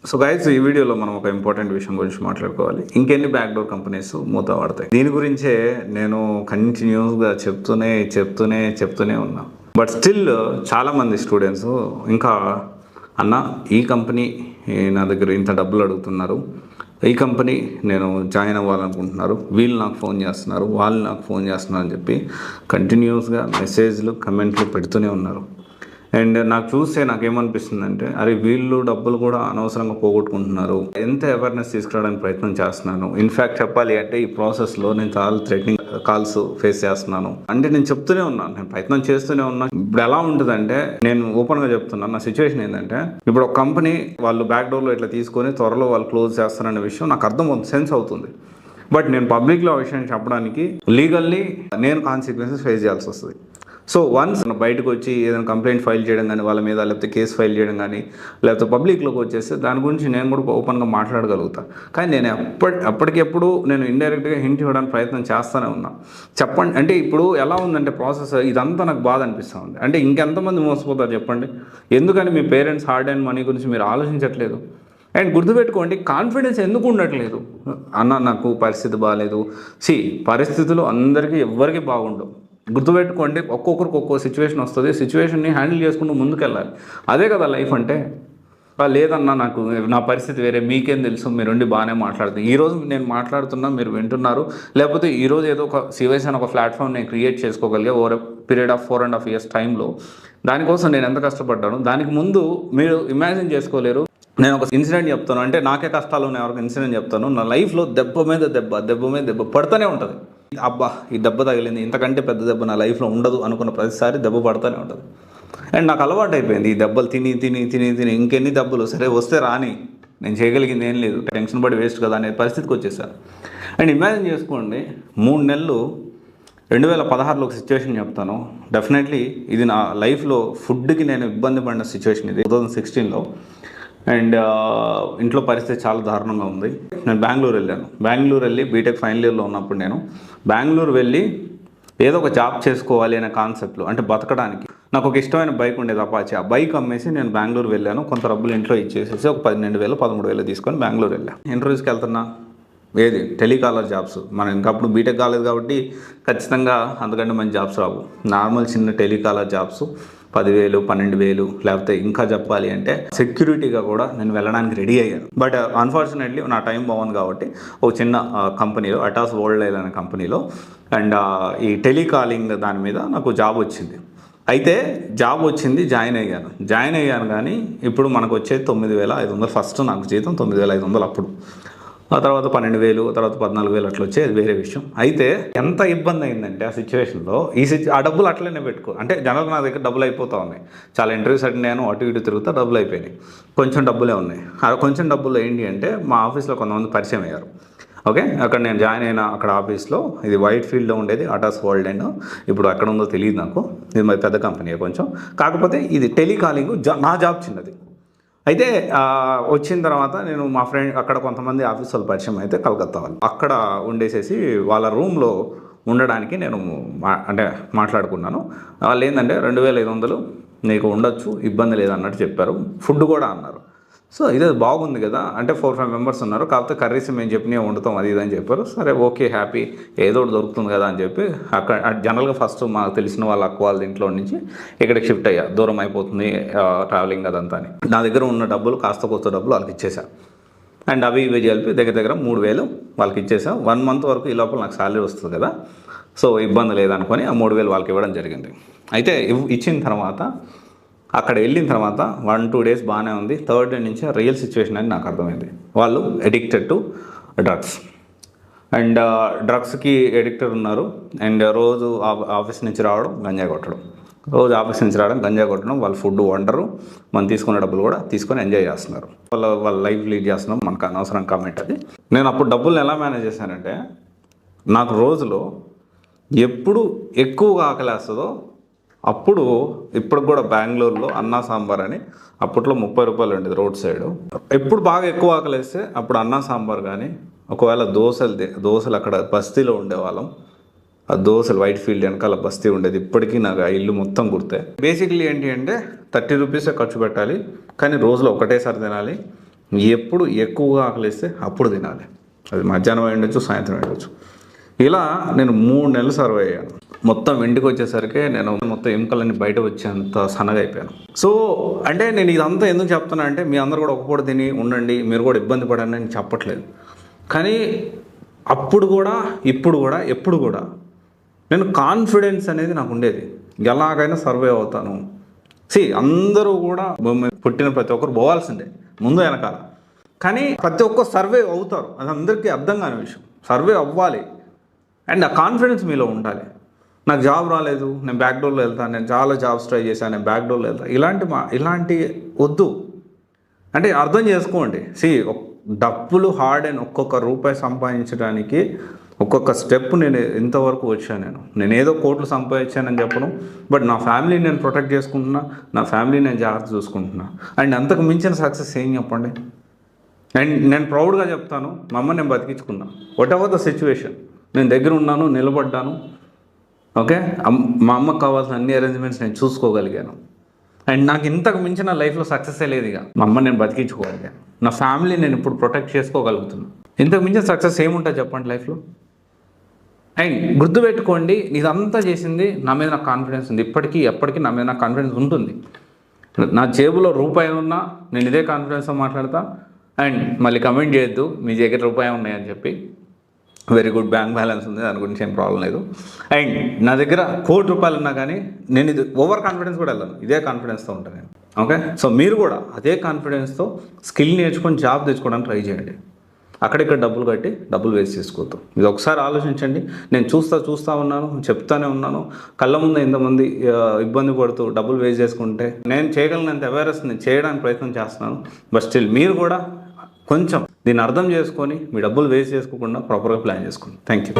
So guys, ఈ వీడియోలో మనం ఒక ఇంపార్టెంట్ విషయం గురించి మాట్లాడుకోవాలి. ఇంకెన్ని బ్యాక్డోర్ కంపెనీస్ మూత పడతాయి, దీని గురించే నేను కంటిన్యూస్గా చెప్తూనే ఉన్నా. బట్ స్టిల్ చాలామంది స్టూడెంట్స్ ఇంకా అన్న ఈ కంపెనీ నా దగ్గర ఇంత డబ్బులు అడుగుతున్నారు, ఈ కంపెనీ నేను జాయిన్ అవ్వాలనుకుంటున్నారు, వీళ్ళు నాకు ఫోన్ చేస్తున్నారు, వాళ్ళు నాకు ఫోన్ చేస్తున్నారు అని చెప్పి కంటిన్యూస్గా మెసేజ్లు కమెంట్లు పెడుతూనే ఉన్నారు. అండ్ నాకు చూస్తే నాకేమనిపిస్తుందంటే, అరే వీళ్ళు డబ్బులు కూడా అనవసరంగా పోగొట్టుకుంటున్నారు. ఎంత అవేర్నెస్ తీసుకురావడానికి ప్రయత్నం చేస్తున్నాను. ఇన్ఫ్యాక్ట్ చెప్పాలి అంటే ఈ ప్రాసెస్లో నేను చాలా థ్రెటనింగ్ కాల్స్ ఫేస్ చేస్తున్నాను. అంటే నేను చెప్తూనే ఉన్నాను, నేను ప్రయత్నం చేస్తూనే ఉన్నాను. ఇప్పుడు ఎలా ఉంటుందంటే, నేను ఓపెన్గా చెప్తున్నాను, నా సిచ్యువేషన్ ఏంటంటే, ఇప్పుడు ఒక కంపెనీ వాళ్ళు బ్యాక్ డోర్లో ఇట్లా తీసుకొని త్వరలో వాళ్ళు క్లోజ్ చేస్తారనే విషయం నాకు అర్థమవుతుంది, సెన్స్ అవుతుంది. బట్ నేను పబ్లిక్లో ఆ విషయం చెప్పడానికి లీగల్లీ నేను కాన్సిక్వెన్సెస్ ఫేస్ చేయాల్సి వస్తుంది. సో వన్స్ బయటకు వచ్చి ఏదైనా కంప్లైంట్ ఫైల్ చేయడం కానీ వాళ్ళ మీద, లేకపోతే కేసు ఫైల్ చేయడం కానీ, లేకపోతే పబ్లిక్లోకి వచ్చేస్తే దాని గురించి నేను కూడా ఓపెన్గా మాట్లాడగలుగుతా. కానీ నేను అప్పటికెప్పుడు నేను ఇండైరెక్ట్గా హింట్ ఇవ్వడానికి ప్రయత్నం చేస్తూనే ఉన్నా. చెప్పండి అంటే ఇప్పుడు ఎలా ఉందంటే ప్రాసెస్, ఇదంతా నాకు బాధ అనిపిస్తూ ఉంది. అంటే ఇంకెంతమంది మోసపోతారు చెప్పండి? ఎందుకని మీ పేరెంట్స్ హార్డ్ అండ్ మనీ గురించి మీరు ఆలోచించట్లేదు? అండ్ గుర్తుపెట్టుకోండి, కాన్ఫిడెన్స్ ఎందుకు ఉండట్లేదు? అన్న నాకు పరిస్థితి బాగాలేదు. పరిస్థితులు అందరికీ ఎవ్వరికీ బాగుండవు. గుర్తుపెట్టుకోండి, ఒక్కొక్కరికి ఒక్కో సిచ్యువేషన్ వస్తుంది. సిచ్యువేషన్ని హ్యాండిల్ చేసుకుంటూ ముందుకెళ్ళాలి. అదే కదా లైఫ్ అంటే. లేదన్నా నాకు నా పరిస్థితి వేరే, మీకేం తెలుసు, మీరుండి బాగానే మాట్లాడుతుంది. ఈరోజు నేను మాట్లాడుతున్నా, మీరు వింటున్నారు. లేకపోతే ఈరోజు ఏదో ఒక సివైస్ అని ఒక ప్లాట్ఫామ్ నేను క్రియేట్ చేసుకోగలిగే ఓవర్ పీరియడ్ ఆఫ్ 4.5 years టైంలో. దానికోసం నేను ఎంత కష్టపడ్డాను, దానికి ముందు మీరు ఇమాజిన్ చేసుకోలేరు. నేను ఒక ఇన్సిడెంట్ చెప్తాను, అంటే నాకే కష్టాలు ఉన్నాయి, ఎవరికి ఇన్సిడెంట్ చెప్తాను. నా లైఫ్లో దెబ్బ మీద దెబ్బ పడుతూనే ఉంటుంది. అబ్బా ఈ దెబ్బ తగిలింది, ఇంతకంటే పెద్ద దెబ్బ నా లైఫ్లో ఉండదు అనుకున్న ప్రతిసారి దెబ్బ పడుతూనే ఉంటుంది. అండ్ నాకు అలవాటు అయిపోయింది ఈ దెబ్బలు తిని ఇంకెన్ని దెబ్బలు సరే వస్తే రాని, నేను చేయగలిగింది ఏం లేదు, టెన్షన్ పడి వేస్ట్ కదా అనే పరిస్థితికి వచ్చేసాను. అండ్ ఇమాజిన్ చేసుకోండి, 3 నెలలు 2016లో ఒక సిచ్యువేషన్ చెప్తాను. డెఫినెట్లీ ఇది నా లైఫ్లో ఫుడ్కి నేను ఇబ్బంది పడిన సిచ్యువేషన్ ఇది 2016లో. అండ్ ఇంట్లో పరిస్థితి చాలా దారుణంగా ఉంది. నేను బెంగళూరు వెళ్ళి బీటెక్ ఫైనల్ ఇయర్లో ఉన్నప్పుడు నేను బెంగళూరు వెళ్ళి ఏదో ఒక జాబ్ చేసుకోవాలి అనే కాన్సెప్ట్లో, అంటే బతకడానికి నాకు ఒక ఇష్టమైన బైక్ ఉండేది, అపాచీ. ఆ బైక్ అమ్మేసి నేను బెంగళూరు వెళ్ళాను. కొంత డబ్బులు ఇంట్లో ఇచ్చేసేసి ఒక 12,000 13,000 తీసుకొని బెంగళూరు వెళ్ళాను. ఇంటర్వ్యూస్కి వెళ్తున్నా, ఏది టెలికాలర్ జాబ్స్. మనం ఇంకప్పుడు బీటెక్ కాలేదు కాబట్టి ఖచ్చితంగా అంతకంటే మంచి జాబ్స్ రావు. నార్మల్ చిన్న టెలికాలర్ జాబ్స్ 10,000 12,000, లేకపోతే ఇంకా చెప్పాలి అంటే సెక్యూరిటీగా కూడా నేను వెళ్ళడానికి రెడీ అయ్యాను. బట్ అన్ఫార్చునేట్లీ నా టైం బాగుంది కాబట్టి ఒక చిన్న కంపెనీలో, అటాస్ వరల్డ్ లైన్ అనే కంపెనీలో, అండ్ ఈ టెలికాలింగ్ దాని మీద నాకు జాబ్ వచ్చింది. అయితే జాబ్ వచ్చింది, జాయిన్ అయ్యాను. కానీ ఇప్పుడు మనకు వచ్చేది 9,500. ఫస్ట్ నాకు జీతం 9,500 అప్పుడు. ఆ తర్వాత 12,000, తర్వాత 14,000 అట్లా వచ్చేది వేరే విషయం. అయితే ఎంత ఇబ్బంది అయిందంటే ఆ సిచ్యువేషన్లో, ఆ డబ్బులు అట్లనే అంటే జనరల్గా నా దగ్గర డబ్బులు అయిపోతూ ఉన్నాయి. చాలా ఇంటర్వ్యూస్ అటెండ్ అటు ఇటు తిరుగుతా డబ్బులు అయిపోయినాయి. కొంచెం డబ్బులే ఉన్నాయి. ఆ కొంచెం డబ్బులు ఏంటి అంటే, మా ఆఫీస్లో కొంతమంది పరిచయం అయ్యారు. ఓకే, అక్కడ నేను జాయిన్ అయిన అక్కడ ఆఫీస్లో, ఇది వైట్ ఫీల్డ్లో ఉండేది అటాస్ వరల్డ్ అండ్. ఇప్పుడు ఎక్కడ ఉందో తెలియదు నాకు, ఇది మరి పెద్ద కంపెనీ కొంచెం. కాకపోతే ఇది టెలికాలింగ్, నా జాబ్ చిన్నది. అయితే వచ్చిన తర్వాత నేను మా ఫ్రెండ్ అక్కడ కొంతమంది ఆఫీస్ వాళ్ళు పరిచయం అయితే కలకత్తా వాళ్ళు, అక్కడ ఉండేసేసి వాళ్ళ రూమ్లో ఉండడానికి నేను మాట్లాడుకున్నాను. వాళ్ళు ఏంటంటే 2,500 నీకు ఉండొచ్చు, ఇబ్బంది లేదన్నట్టు చెప్పారు. ఫుడ్ కూడా అన్నారు. సో ఇదే బాగుంది కదా, అంటే 4-5 మెంబర్స్ ఉన్నారు, కాకపోతే కర్రీస్ మేము చెప్పినవి వండుతాం అది ఇది అని చెప్పారు. సరే ఓకే, హ్యాపీ, ఏదో ఒకటి దొరుకుతుంది కదా అని చెప్పి అక్కడ జనరల్గా ఫస్ట్ మాకు తెలిసిన వాళ్ళ అక్క వాళ్ళ ఇంట్లో నుంచి ఇక్కడికి షిఫ్ట్ అయ్యా. దూరం అయిపోతుంది ట్రావెలింగ్ అదంతా అని. నా దగ్గర ఉన్న డబ్బులు కాస్త డబ్బులు వాళ్ళకి ఇచ్చేసాను. అండ్ అవి ఇవి కలిపి దగ్గర 3,000 వాళ్ళకి ఇచ్చేసాం. 1 month వరకు ఈ లోపల నాకు శాలరీ వస్తుంది కదా, సో ఇబ్బంది లేదనుకొని ఆ 3,000 వాళ్ళకి ఇవ్వడం జరిగింది. అయితే ఇచ్చిన తర్వాత అక్కడ వెళ్ళిన తర్వాత 1-2 days బాగానే ఉంది. 3rd day నుంచి రియల్ సిచ్యువేషన్ అని నాకు అర్థమైంది. వాళ్ళు అడిక్టెడ్ టు డ్రగ్స్, అండ్ డ్రగ్స్కి అడిక్టెడ్ ఉన్నారు. అండ్ రోజు ఆఫీస్ నుంచి రావడం గంజాయి కొట్టడం, వాళ్ళు ఫుడ్ వండరు, మనం తీసుకున్న డబ్బులు కూడా తీసుకొని ఎంజాయ్ చేస్తున్నారు. వాళ్ళ లైఫ్ లీడ్ చేస్తున్నాం, మనకు అనవసరం కామెంట్ అది. నేను అప్పుడు డబ్బులను ఎలా మేనేజ్ చేశానంటే, నాకు రోజులో ఎప్పుడు ఎక్కువగా ఆకలేస్తుందో అప్పుడు, ఇప్పుడు కూడా బెంగళూరులో అన్నా సాంబార్ అని అప్పట్లో 30 రూపాయలు ఉండేది రోడ్ సైడ్. ఎప్పుడు బాగా ఎక్కువ ఆకలేస్తే అప్పుడు అన్నా సాంబార్, కానీ ఒకవేళ దోశలు అక్కడ బస్తీలో ఉండేవాళ్ళం. ఆ దోశలు వైట్ ఫీల్డ్ వెనకాల బస్తీ ఉండేది. ఇప్పటికీ నాకు ఆ ఇల్లు మొత్తం గుర్తే. బేసిక్లీ ఏంటి అంటే 30 రూపీసే ఖర్చు పెట్టాలి, కానీ రోజులో ఒకటేసారి తినాలి. ఎప్పుడు ఎక్కువగా ఆకలిస్తే అప్పుడు తినాలి. అది మధ్యాహ్నం అయి ఉండొచ్చు, సాయంత్రం ఉండొచ్చు. ఇలా నేను 3 నెలలు సర్వే అయ్యాను. మొత్తం ఇంటికి వచ్చేసరికి నేను మొత్తం ఎముకలన్నీ బయట వచ్చేంత సన్నగా అయిపోయాను. సో అంటే నేను ఇదంతా ఎందుకు చెప్తున్నా అంటే మీ అందరూ కూడా ఒక పూట తిని ఉండండి, మీరు కూడా ఇబ్బంది పడండి అని చెప్పట్లేదు. కానీ అప్పుడు కూడా ఇప్పుడు కూడా ఎప్పుడు కూడా నేను కాన్ఫిడెన్స్ అనేది నాకు ఉండేది, ఎలాగైనా సర్వే అవుతాను. అందరూ కూడా పుట్టిన ప్రతి ఒక్కరు పోవాల్సిందే ముందు వెనకాల, కానీ ప్రతి ఒక్కరు సర్వే అవుతారు, అది అందరికీ అర్థం కాని విషయం. సర్వే అవ్వాలి అండ్ ఆ కాన్ఫిడెన్స్ మీలో ఉండాలి. నాకు జాబ్ రాలేదు, నేను బ్యాక్ డోర్లో వెళ్తాను, నేను చాలా జాబ్స్ ట్రై చేశాను, నేను బ్యాక్ డోర్లో వెళ్తాను, ఇలాంటి వద్దు. అంటే అర్థం చేసుకోండి, డబ్బులు హార్డ్ అండ్ ఒక్కొక్క రూపాయి సంపాదించడానికి ఒక్కొక్క స్టెప్ నేను ఇంతవరకు వచ్చాను. నేను ఏదో కోట్లు సంపాదించానని చెప్పను, బట్ నా ఫ్యామిలీని నేను ప్రొటెక్ట్ చేసుకుంటున్నా, నా ఫ్యామిలీని నేను జాగ్రత్త చూసుకుంటున్నా. అండ్ అంతకు మించిన సక్సెస్ ఏం చెప్పండి. అండ్ నేను ప్రౌడ్గా చెప్తాను, మా అమ్మ నేను బతికించుకున్నా. వాట్ ఎవర్ ద సిచ్యువేషన్, నేను దగ్గర ఉన్నాను, నిలబడ్డాను. ఓకే, మా అమ్మకు కావాల్సిన అన్ని అరేంజ్మెంట్స్ నేను చూసుకోగలిగాను. అండ్ నాకు ఇంతకు మించిన లైఫ్లో సక్సెస్సే లేదు. ఇక మా అమ్మ నేను బతికించుకోగలిగాను, నా ఫ్యామిలీ నేను ఇప్పుడు ప్రొటెక్ట్ చేసుకోగలుగుతున్నాను. ఇంతకు మించిన సక్సెస్ ఏముంటుంది చెప్పండి లైఫ్లో. అండ్ గుర్తుపెట్టుకోండి, ఇదంతా చేసింది నా మీద నాకు కాన్ఫిడెన్స్ ఉంది. ఇప్పటికీ ఎప్పటికీ నా మీద నాకు కాన్ఫిడెన్స్ ఉంటుంది. నా జేబులో రూపాయి ఉన్నా నేను ఇదే కాన్ఫిడెన్స్తో మాట్లాడతా. అండ్ మళ్ళీ కమెంట్ చేయొద్దు మీ దగ్గర రూపాయి ఉన్నాయని చెప్పి. వెరీ గుడ్, బ్యాంక్ బ్యాలెన్స్ ఉంది, దాని గురించి ఏం ప్రాబ్లం లేదు. అండ్ నా దగ్గర ₹1,00,00,000 ఉన్నా కానీ నేను ఇది ఓవర్ కాన్ఫిడెన్స్ కూడా వెళ్ళను, ఇదే కాన్ఫిడెన్స్తో ఉంటాను నేను. ఓకే, సో మీరు కూడా అదే కాన్ఫిడెన్స్తో స్కిల్ నేర్చుకొని జాబ్ తెచ్చుకోవడానికి ట్రై చేయండి. అక్కడిక్కడ డబ్బులు కట్టి డబ్బులు వేస్ట్ చేసుకోవద్దు. ఇది ఒకసారి ఆలోచించండి. నేను చూస్తూ ఉన్నాను, చెప్తానే ఉన్నాను, కళ్ళ ముందు ఇంతమంది ఇబ్బంది పడుతూ డబ్బులు వేస్ట్ చేసుకుంటే నేను చేయగలిగినంత అవేర్నెస్ నేను చేయడానికి ప్రయత్నం చేస్తున్నాను. బట్ స్టిల్ మీరు కూడా కొంచెం దీన్ని అర్థం చేసుకొని మీ డబ్బులు వేస్ట్ చేసుకోకుండా ప్రాపర్గా ప్లాన్ చేసుకోండి. Thank you.